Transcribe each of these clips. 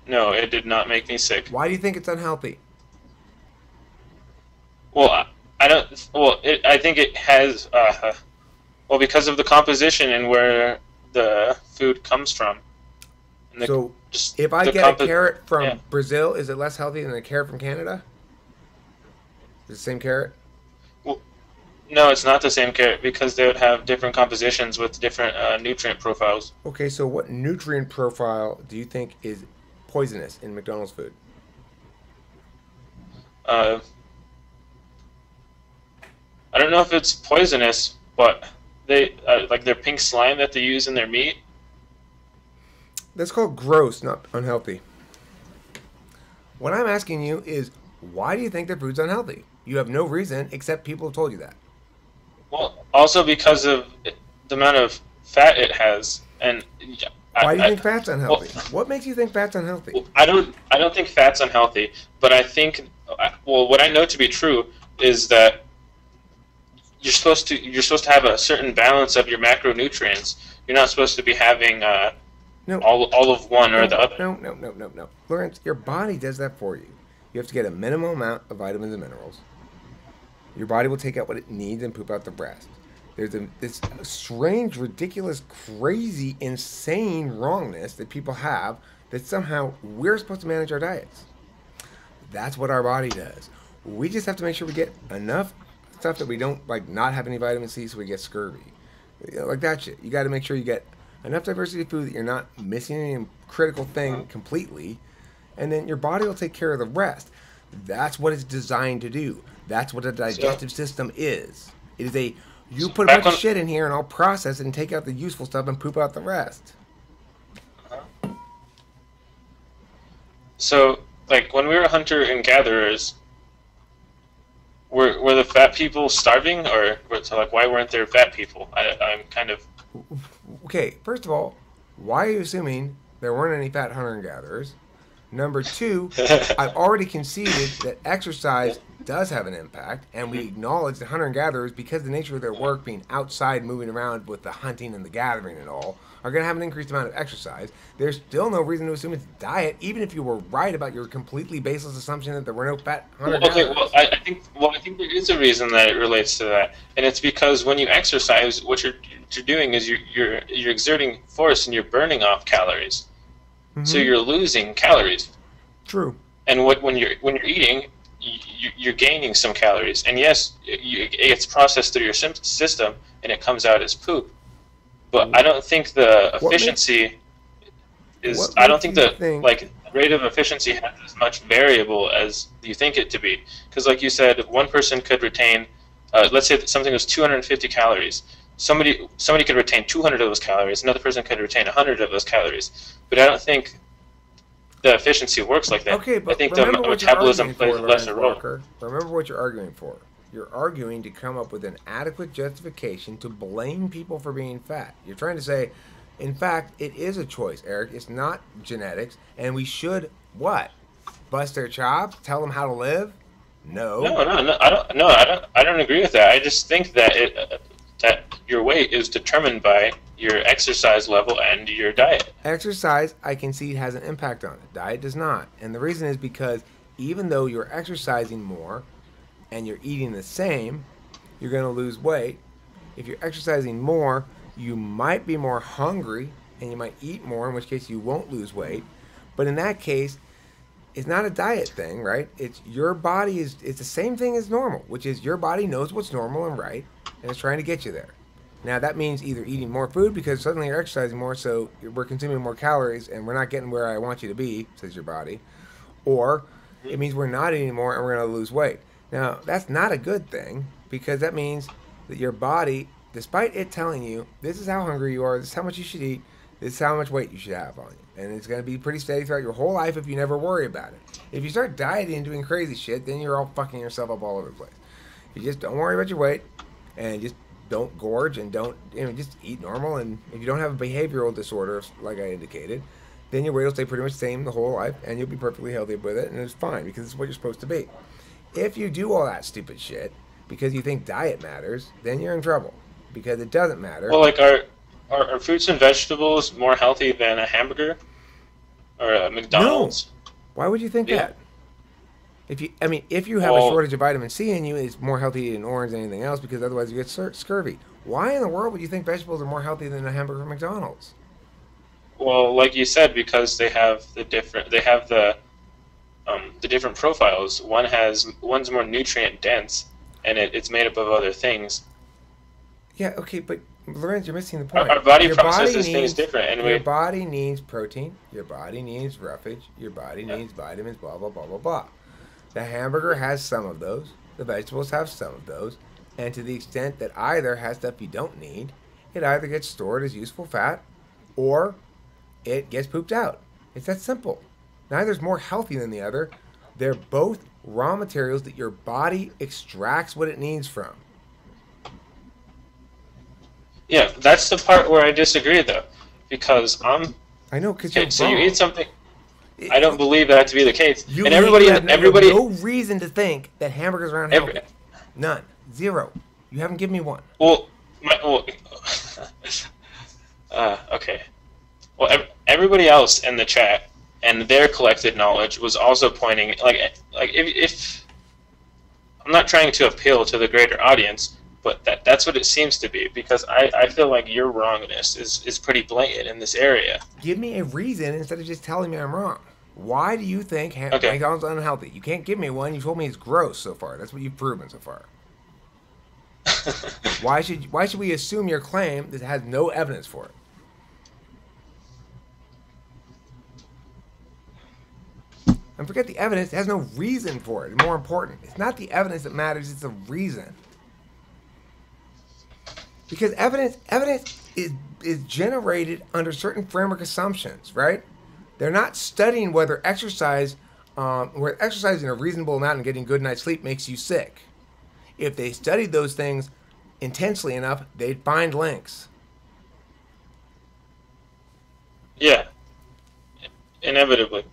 No, it did not make me sick. Why do you think it's unhealthy? Well, I don't. Well, I think it has. Well, because of the composition and where the food comes from, and So just if I the get a compo. carrot Yeah. from Brazil, is it less healthy than a carrot from Canada? Is it the same carrot? Well, no, it's not the same carrot because they would have different compositions with different nutrient profiles. Okay, so what nutrient profile do you think is poisonous in McDonald's food? Uh, I don't know if it's poisonous, but they like their pink slime that they use in their meat. That's called gross, not unhealthy. What I'm asking you is, why do you think their food's unhealthy? You have no reason except people have told you that. Well, also because of the amount of fat it has, and yeah, Why do you think fat's well, unhealthy? What makes you think fat's unhealthy? well, I don't think fat's unhealthy, but I think well, what I know to be true is that you're supposed to have a certain balance of your macronutrients. You're not supposed to be having No, all of one or no, the other. no, no, no, no, no. Lawrence, your body does that for you. You have to get a minimum amount of vitamins and minerals. Your body will take out what it needs and poop out the rest. There's this strange, ridiculous, crazy, insane wrongness that people have that somehow we're supposed to manage our diets. That's what our body does. We just have to make sure we get enough stuff that we don't like not have any vitamin C so we get scurvy. You know, like that shit. You got to make sure you get enough diversity of food that you're not missing any critical thing completely, and then your body will take care of the rest. That's what it's designed to do. That's what a So, digestive system is. It is a you so put a back bunch of when shit in here and I'll process it and take out the useful stuff and poop out the rest. so like when we were hunter and gatherers, were the fat people starving, or so like why weren't there fat people? I'm kind of Okay, first of all, why are you assuming there weren't any fat hunter and gatherers? Number two, I've already conceded that exercise does have an impact, and we acknowledge that hunter and gatherers, because of the nature of their work being outside, moving around with the hunting and the gathering and all, are going to have an increased amount of exercise. There's still no reason to assume it's diet, even if you were right about your completely baseless assumption that there were no fat hunter okay. Well, gatherers. I think there is a reason that it relates to that, and it's because when you exercise, what you're doing is you're exerting force and you're burning off calories, so Mm-hmm. you're losing calories. True. And when you're eating, you're gaining some calories, and yes, it's processed through your system and it comes out as poop. But I don't think the What makes efficiency is. what I don't makes think you the think? like rate of efficiency has as much variable as you think it to be. Because like you said, one person could retain, let's say that something was 250 calories. Somebody could retain 200 of those calories. Another person could retain 100 of those calories. But I don't think the efficiency works like that. Okay, I but think the remember what you're metabolism arguing plays for, a Lorenz lesser role. Walker. Remember what you're arguing for. You're arguing to come up with an adequate justification to blame people for being fat. You're trying to say, in fact, it is a choice, Eric. It's not genetics, and we should what? Bust their chops? Tell them how to live? No. No, no, no. I don't. No, I don't. I don't agree with that. I just think that that your weight is determined by your exercise level and your diet. Exercise, I can see, has an impact on it. Diet does not. And the reason is because even though you're exercising more and you're eating the same, you're going to lose weight. If you're exercising more, you might be more hungry and you might eat more, in which case you won't lose weight. But in that case, it's not a diet thing, right? It's your body it's the same thing as normal, which is your body knows what's normal and right, and it's trying to get you there. Now that means either eating more food because suddenly you're exercising more, so we're consuming more calories and we're not getting where I want you to be, says your body, or it means we're not eating more and we're going to lose weight. Now that's not a good thing because that means that your body, despite it telling you this is how hungry you are, this is how much you should eat, this is how much weight you should have on you, and it's going to be pretty steady throughout your whole life if you never worry about it. If you start dieting and doing crazy shit, then you're all fucking yourself up all over the place. You just don't worry about your weight and just don't gorge and don't just eat normal. And if you don't have a behavioral disorder like I indicated, then your weight will stay pretty much the same the whole life and you'll be perfectly healthy with it and it's fine because it's what you're supposed to be. If you do all that stupid shit because you think diet matters, then you're in trouble because it doesn't matter. Well, like are fruits and vegetables more healthy than a hamburger? or No. McDonald's. Why would you think Yeah. that? If you have a Well, shortage of vitamin C in you, it's more healthy to eat an orange than anything else because otherwise you get scurvy. Why in the world would you think vegetables are more healthy than a hamburger from McDonald's? well, like you said, because they have the different profiles. One's more nutrient dense, and it's made up of other things. Yeah, okay, but Lorenz, you're missing the Our, point. our body Your body processes things needs different, and your we body needs protein. Your body needs roughage. Your body yeah. needs vitamins. Blah blah blah blah blah. The hamburger has some of those. The vegetables have some of those. And to the extent that either has stuff you don't need, it either gets stored as useful fat, or it gets pooped out. It's that simple. Neither's more healthy than the other. They're both raw materials that your body extracts what it needs from. Yeah, that's the part where I disagree, though, because I know, because you're okay. So wrong. you eat something. I don't believe that to be the case. You And you have everybody, no reason to think that hamburgers are unhealthy. None. Zero. You haven't given me one. well, okay. Well, everybody else in the chat and their collected knowledge was also pointing like if I'm not trying to appeal to the greater audience, but that's what it seems to be, because I feel like your wrongness is pretty blatant in this area. Give me a reason instead of just telling me I'm wrong. Why do you think Okay. McDonald's is unhealthy? You can't give me one. You told me it's gross so far. That's what you've proven so far. Why should we assume your claim that has no evidence for it? And forget the evidence, it has no reason for it. More important, it's not the evidence that matters, it's the reason. Because evidence is generated under certain framework assumptions, right? They're not studying whether exercising a reasonable amount and getting a good night's sleep makes you sick. If they studied those things intensely enough, they'd find links. Yeah, inevitably.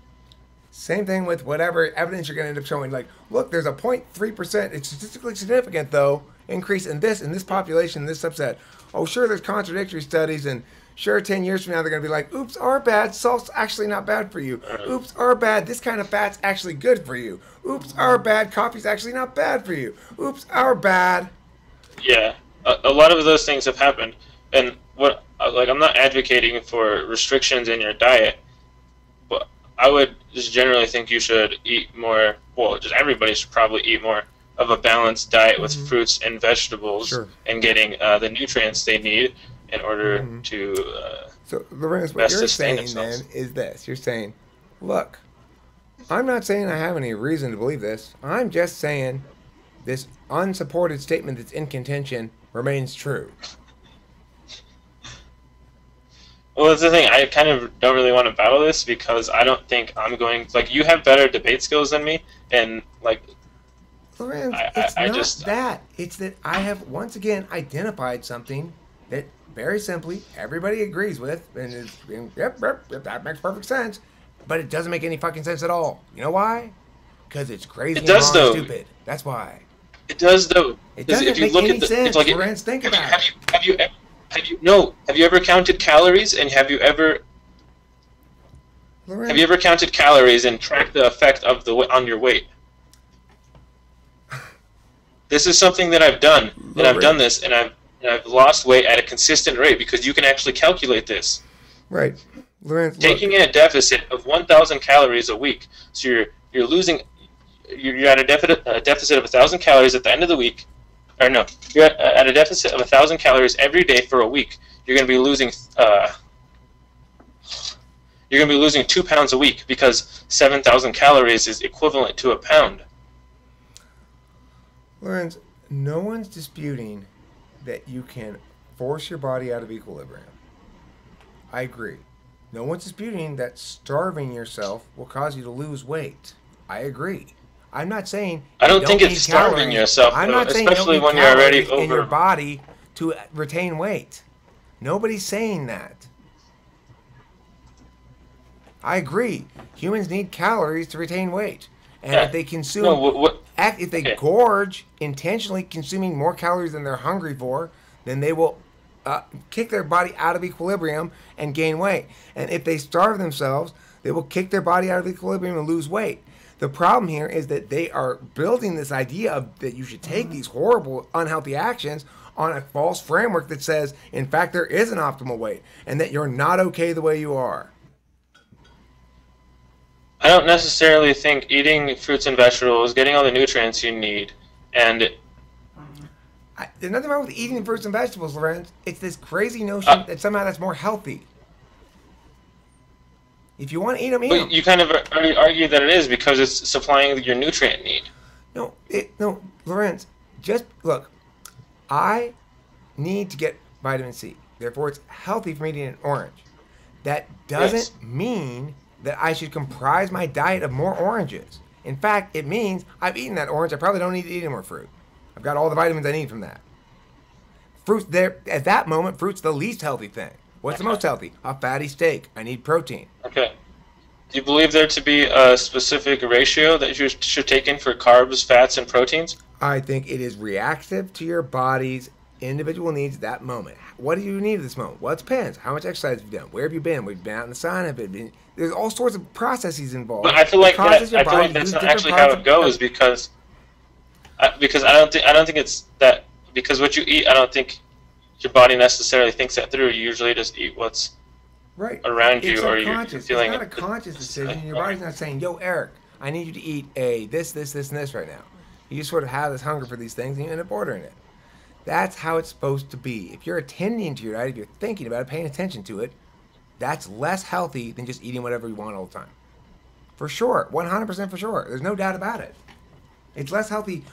Same thing with whatever evidence you're going to end up showing. Like, look, there's a 0.3%, it's statistically significant, though, increase in this population, in this subset. Oh, sure, there's contradictory studies, and sure, 10 years from now, they're going to be like, oops, our bad, salt's actually not bad for you. Oops, our bad, this kind of fat's actually good for you. Oops, our bad, coffee's actually not bad for you. Oops, our bad. Yeah, a lot of those things have happened, and I'm not advocating for restrictions in your diet, but I would just generally think you should eat more. Well, just everybody should probably eat more of a balanced diet with fruits and vegetables, Sure. and getting the nutrients they need in order to So, Lorenz, what best you're sustain saying themselves. then is this. You're saying, look, I'm not saying I have any reason to believe this. I'm just saying this unsupported statement that's in contention remains true. Well, that's the thing. I kind of don't really want to battle this because I don't think I'm going. Like, you have better debate skills than me, and like, Lorenz, I it's not just that. It's that I have once again identified something that very simply everybody agrees with, and yep, that makes perfect sense. But it doesn't make any fucking sense at all. You know why? Because it's crazy It does, and wrong though. and stupid. That's why. It does, though. It 'Cause doesn't if you make look any at the, sense, it's like Lorenz. Think about it. have you ever counted calories, and have you ever Lorenz, counted calories and tracked the effect of on your weight? This is something that I've done, and I've done this, and I've lost weight at a consistent rate because you can actually calculate this. right, Lorenz. Taking in a deficit of 1,000 calories a week, so you're losing. You're at a deficit of 1,000 calories at the end of the week, or no, you're at a deficit of 1,000 calories every day for a week. You're going to be losing. You're going to be losing 2 pounds a week because 7,000 calories is equivalent to a pound. Lorenz, no one's disputing that you can force your body out of equilibrium. I agree. No one's disputing that starving yourself will cause you to lose weight. I agree. I'm not saying I don't think need it's starving calories. yourself, I'm though, not saying especially you don't when need you're already calories in your over. body to retain weight. Nobody's saying that. I agree. Humans need calories to retain weight, and Yeah. if they consume, No, if they okay. gorge intentionally consuming more calories than they're hungry for, then they will kick their body out of equilibrium and gain weight. And if they starve themselves, they will kick their body out of equilibrium and lose weight. The problem here is that they are building this idea of that you should take these horrible, unhealthy actions on a false framework that says, in fact, there is an optimal weight and that you're not okay the way you are. I don't necessarily think eating fruits and vegetables, getting all the nutrients you need, and There's nothing wrong with eating fruits and vegetables, Lorenz. It's this crazy notion that somehow that's more healthy. If you want to eat them, eat them. but you kind of argue that it is because it's supplying your nutrient need. No, Lorenz. Just look. I need to get vitamin C. Therefore, it's healthy for me to eat an orange. That doesn't mean that I should comprise my diet of more oranges. In fact, it means I've eaten that orange. I probably don't need to eat any more fruit. I've got all the vitamins I need from that. Fruit there at that moment, fruit's the least healthy thing. What's the most healthy? A fatty steak. I need protein. Okay. Do you believe there to be a specific ratio that you should take in for carbs, fats, and proteins? I think it is reactive to your body's individual needs at that moment. What do you need at this moment? Well, it depends. How much exercise have you done? Where have you been? We've been out in the sun. There's all sorts of processes involved. But I feel like that's not actually how it goes because I don't think it's that because what you eat I don't think your body necessarily thinks that through. You usually just eat what's around you, or you're feeling. It's not a conscious decision. Your body's not saying, "Yo, Eric, I need you to eat a this, and this right now." You just sort of have this hunger for these things, and you end up ordering it. That's how it's supposed to be. If you're attending to your diet, if you're thinking about it, paying attention to it, that's less healthy than just eating whatever you want all the time. For sure, 100% for sure. There's no doubt about it. It's less healthy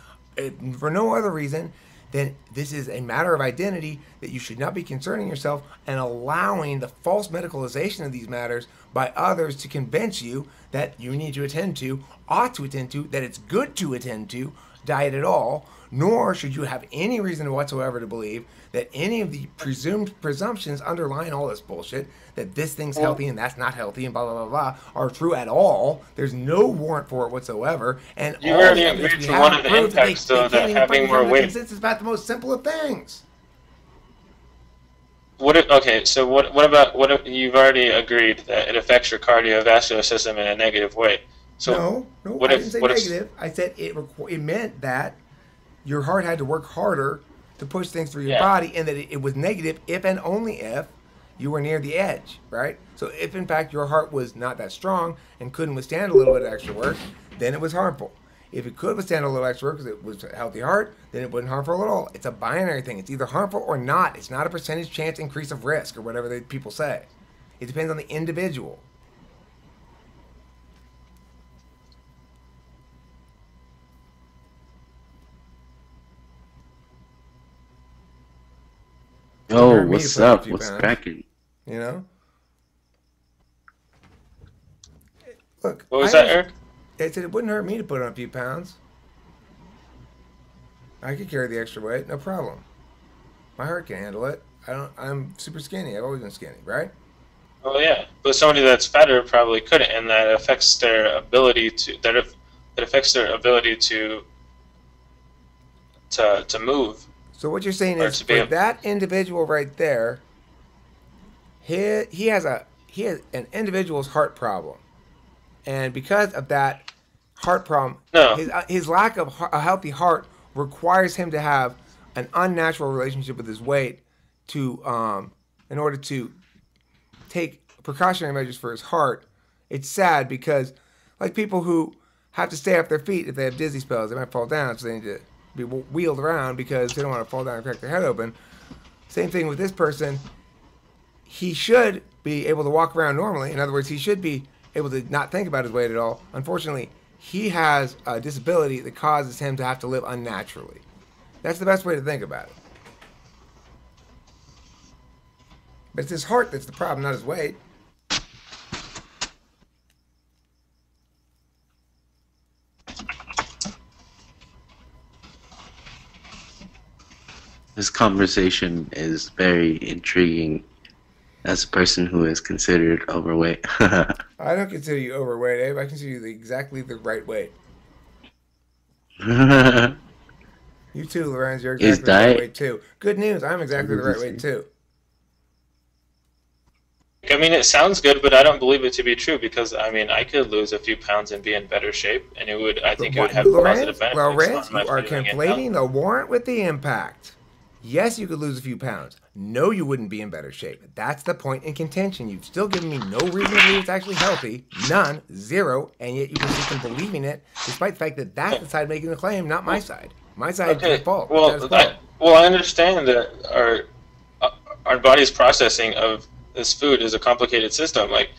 for no other reason than this is a matter of identity that you should not be concerning yourself and allowing the false medicalization of these matters by others to convince you that you need to attend to, ought to attend to, that it's good to attend to diet at all, nor should you have any reason whatsoever to believe that any of the presumed presumptions underlying all this bullshit, that this thing's healthy and that's not healthy and blah, blah, blah, blah, are true at all. There's no warrant for it whatsoever. And you already agreed to one of the impacts, though, that having more weight. Consensus about the most simple of things. What if you've already agreed that it affects your cardiovascular system in a negative way? So no, I didn't say negative. I said it meant that your heart had to work harder to push things through your body, and that it was negative if and only if you were near the edge, right? So if in fact your heart was not that strong and couldn't withstand a little bit of extra work, then it was harmful. If it could withstand a little extra work because it was a healthy heart, then it wasn't harmful at all. It's a binary thing. It's either harmful or not. It's not a percentage chance increase of risk or whatever people say. It depends on the individual. Yo, what's up? What's cracking? You know? Look. What was that, Eric? I said it wouldn't hurt me to put on a few pounds. I could carry the extra weight, no problem. My heart can handle it. I'm super skinny. I've always been skinny, right? Oh yeah, but somebody that's fatter probably couldn't, and that affects their ability to to move. So what you're saying is, for that individual right there, he has an individual's heart problem, and because of that heart problem, his lack of a healthy heart requires him to have an unnatural relationship with his weight in order to take precautionary measures for his heart. It's sad because, like people who have to stay off their feet if they have dizzy spells, they might fall down, so they need to be wheeled around because they don't want to fall down and crack their head open. Same thing with this person. He should be able to walk around normally. In other words, he should be able to not think about his weight at all. Unfortunately, he has a disability that causes him to have to live unnaturally. That's the best way to think about it. But it's his heart that's the problem, not his weight. This conversation is very intriguing as a person who is considered overweight. I don't consider you overweight, Abe. I consider you exactly the right weight. You too, Lorenz. You're exactly the right weight too. Good news. I'm exactly the right weight too. I mean, it sounds good, but I don't believe it to be true because I mean, I could lose a few pounds and be in better shape, and it would. I think it would have positive benefits on my You are feeling and health. conflating the warrant with the impact. Yes, you could lose a few pounds. No, you wouldn't be in better shape. That's the point in contention. You've still given me no reason to believe it's actually healthy. None. Zero. And yet you persist in believing it, despite the fact that that's the side making the claim, not my side. My side is at fault. Well, I understand that our body's processing of this food is a complicated system. Like,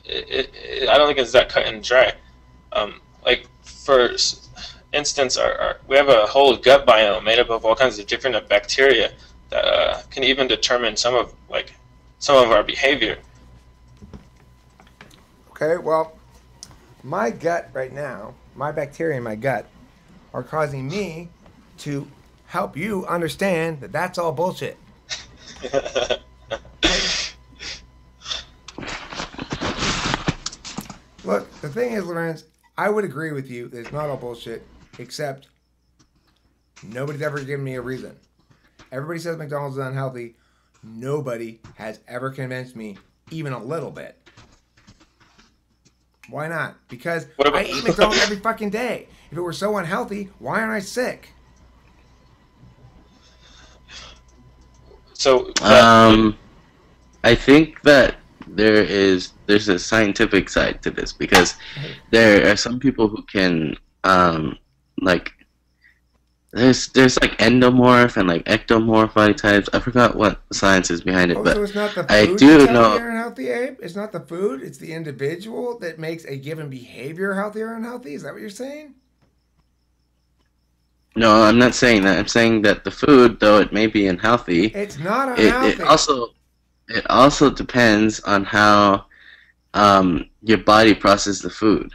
I don't think it's that cut and dry. Like, for instance, we have a whole gut biome made up of all kinds of different bacteria that can even determine some of our behavior. Okay, well, my gut right now, my bacteria in my gut, are causing me to help you understand that that's all bullshit. Look, the thing is, Lorenz, I would agree with you that it's not all bullshit, except nobody's ever given me a reason. Everybody says McDonald's is unhealthy. Nobody has ever convinced me even a little bit. Why not? Because I eat McDonald's every fucking day. If it were so unhealthy, why aren't I sick? So, I think that there's a scientific side to this because there are some people who can like there's like endomorph and like ectomorph body types. I forgot what the science is behind it, but so it's not the food I do know. Unhealthy, Abe? It's not the food; it's the individual that makes a given behavior healthy or unhealthy. Is that what you're saying? No, I'm not saying that. I'm saying that the food, though it may be unhealthy, it's not unhealthy. It also depends on how your body processes the food.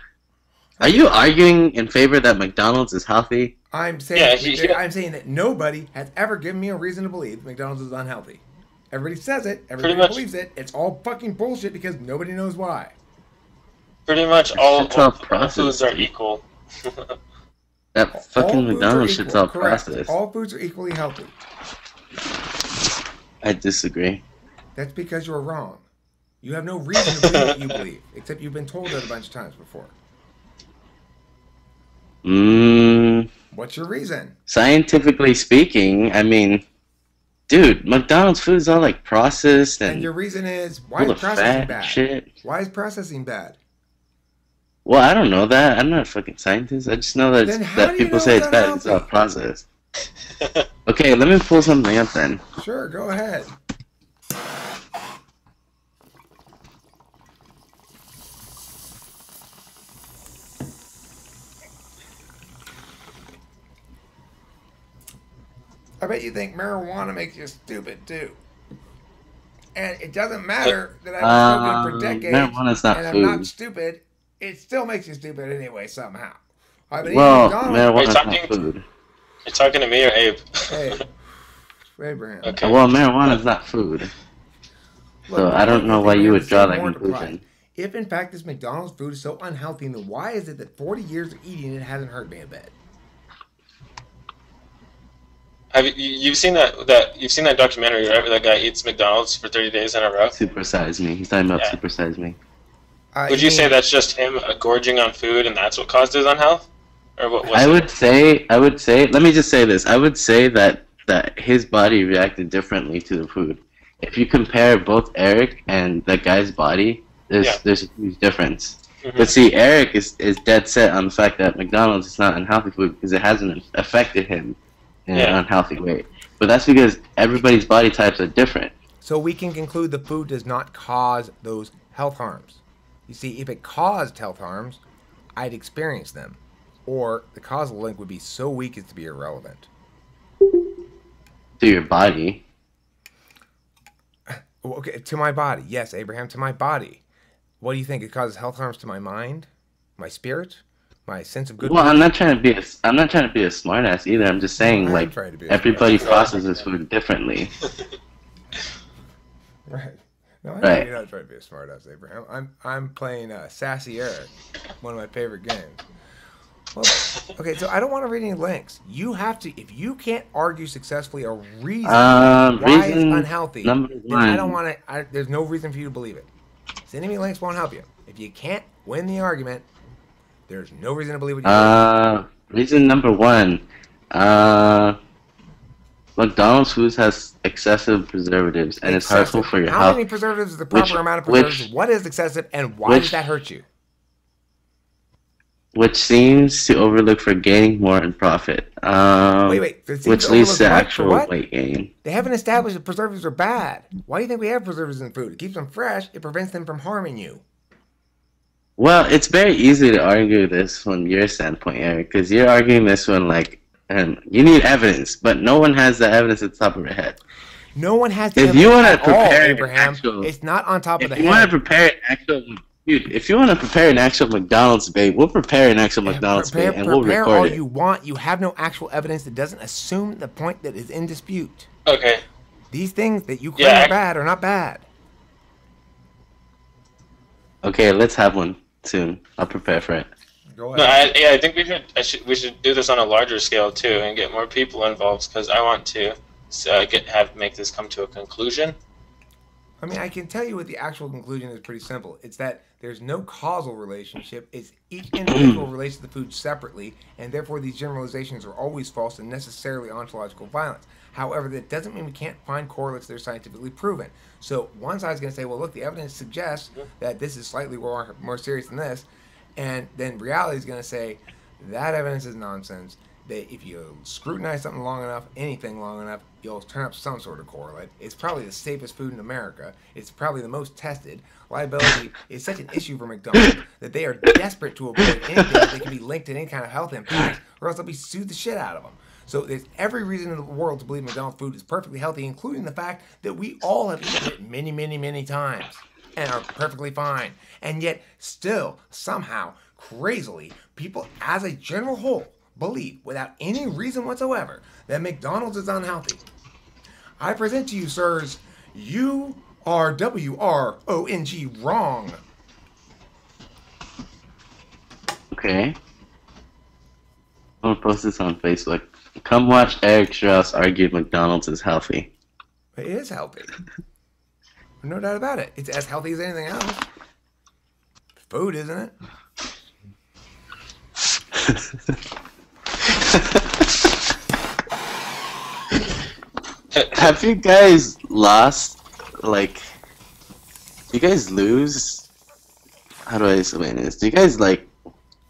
Are you arguing in favor that McDonald's is healthy? I'm saying I'm saying that nobody has ever given me a reason to believe McDonald's is unhealthy. Everybody says it. Everybody believes it. It's all fucking bullshit because nobody knows why. Pretty much all foods are equal. That fucking McDonald's shit's all processed. All foods are equally healthy. I disagree. That's because you're wrong. You have no reason to believe what you believe, except you've been told it a bunch of times before. What's your reason? Scientifically speaking, I mean, dude, McDonald's food is all like processed and your reason is why is processing bad? Shit. Why is processing bad? Well, I don't know that. I'm not a fucking scientist. I just know that people say it's bad. It's all processed. Okay, let me pull something up then. Sure, go ahead. I bet you think marijuana makes you stupid too. And it doesn't matter that I've been smoking for decades marijuana's not and food. I'm not stupid. It still makes you stupid anyway somehow. Marijuana's not food. You're talking to me or Abe? Hey, Abraham. Okay. Well, marijuana's not food. So I don't know why you would draw that conclusion. If in fact this McDonald's food is so unhealthy, then why is it that 40 years of eating it hasn't hurt me a bit? Have you've seen that documentary, right, where that guy eats McDonald's for 30 days in a row? Super Size Me. He's talking about Super Size Me. Would you say that's just him gorging on food and that's what caused his unhealth? Or what was I would say, let me just say this. I would say that his body reacted differently to the food. If you compare both Eric and that guy's body, there's a huge difference. Mm-hmm. But see, Eric is dead set on the fact that McDonald's is not unhealthy food because it hasn't affected him in an unhealthy way. But that's because everybody's body types are different. So we can conclude the food does not cause those health harms. You see, if it caused health harms, I'd experience them. Or the causal link would be so weak as to be irrelevant. To your body. Okay, to my body. Yes, Abraham, to my body. What do you think? It causes health harms to my mind? My spirit? My sense of good. Well, I'm not trying to be a smartass either. I'm just saying, like, everybody processes food differently. Right. No, I know you're not trying to be a smartass, Abraham. I'm playing Sassy Eric, one of my favorite games. Well, okay, so I don't want to read any links. You have to, if you can't argue successfully a reason why it's Reason unhealthy, number then I don't one. want to. There's no reason for you to believe it. Sending me links won't help you. If you can't win the argument, there's no reason to believe what you believe. Reason number one. McDonald's foods has excessive preservatives and it's harmful for your How health. many preservatives is the proper amount of preservatives? What is excessive, and why does that hurt you? Which seems to overlook for gaining more in profit. Wait. Which leads to actual weight gain. They haven't established that preservatives are bad. Why do you think we have preservatives in food? It keeps them fresh. It prevents them from harming you. Well, it's very easy to argue this from your standpoint, Eric, because you're arguing this one like, and you need evidence, but no one has the evidence at the top of their head. No one has the if evidence you want to at all, prepare Abraham. Actual, it's not on top of the head. If you want to prepare an actual... Dude, if you want to prepare an actual McDonald's debate, we'll prepare an actual McDonald's debate and we'll record it. Prepare all you want. You have no actual evidence that doesn't assume the point that is in dispute. Okay. These things that you claim are bad are not bad. Okay, let's have one soon. I'll prepare for it. Go ahead. No, I think we should do this on a larger scale too and get more people involved because I want to make this come to a conclusion. I mean, I can tell you what the actual conclusion is pretty simple. It's that there's no causal relationship. It's each individual relates to the food separately, and therefore these generalizations are always false and necessarily ontological violence. However, that doesn't mean we can't find correlates that are scientifically proven. So one side's going to say, well, look, the evidence suggests that this is slightly more serious than this, and then reality is going to say that evidence is nonsense. That if you scrutinize something long enough, anything long enough, you'll turn up some sort of correlate. It's probably the safest food in America. It's probably the most tested. Liability is such an issue for McDonald's that they are desperate to avoid anything that they can be linked to any kind of health impact, or else they'll be sued the shit out of them. So there's every reason in the world to believe McDonald's food is perfectly healthy, including the fact that we all have eaten it many, many, many times and are perfectly fine. And yet, still, somehow, crazily, people as a general whole believe, without any reason whatsoever, that McDonald's is unhealthy. I present to you, sirs, you are W-R-O-N-G wrong. Okay. I'm gonna post this on Facebook. Come watch Eric Strauss argue McDonald's is healthy. It is healthy. No doubt about it. It's as healthy as anything else. Food, isn't it? Have you guys lost, like, do you guys lose? How do I explain this? Do you guys, like,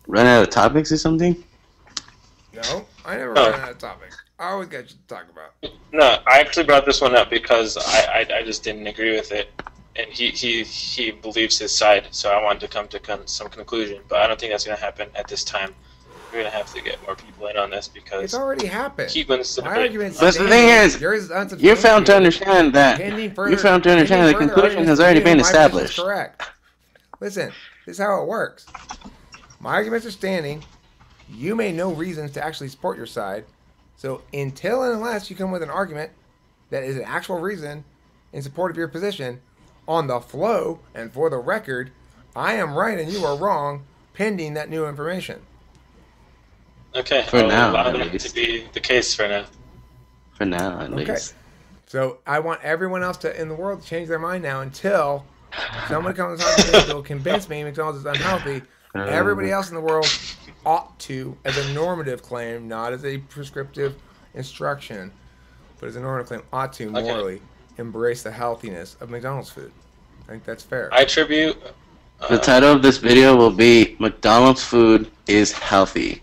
run out of topics or something? No, I never run out of topics. I always got you to talk about. No, I actually brought this one up because I just didn't agree with it. And he believes his side, so I wanted to come to some conclusion. But I don't think that's going to happen at this time. We're going to have to get more people in on this because it's already happened. He wins the debate. But the thing is, you found to understand that the conclusion has already been established. Correct. Listen, this is how it works. My arguments are standing. You may know reasons to actually support your side. So until and unless you come with an argument that is an actual reason in support of your position, on the flow and for the record, I am right and you are wrong, pending that new information. Okay, for now, allow that to be the case for now. For now, at least. So I want everyone else in the world to change their mind now until someone comes on to will convince me McDonald's is unhealthy. Everybody else in the world ought to, as a normative claim, not as a prescriptive instruction, but as a normative claim, ought to morally embrace the healthiness of McDonald's food. I think that's fair. I attribute... the title of this video will be McDonald's food is healthy.